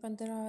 15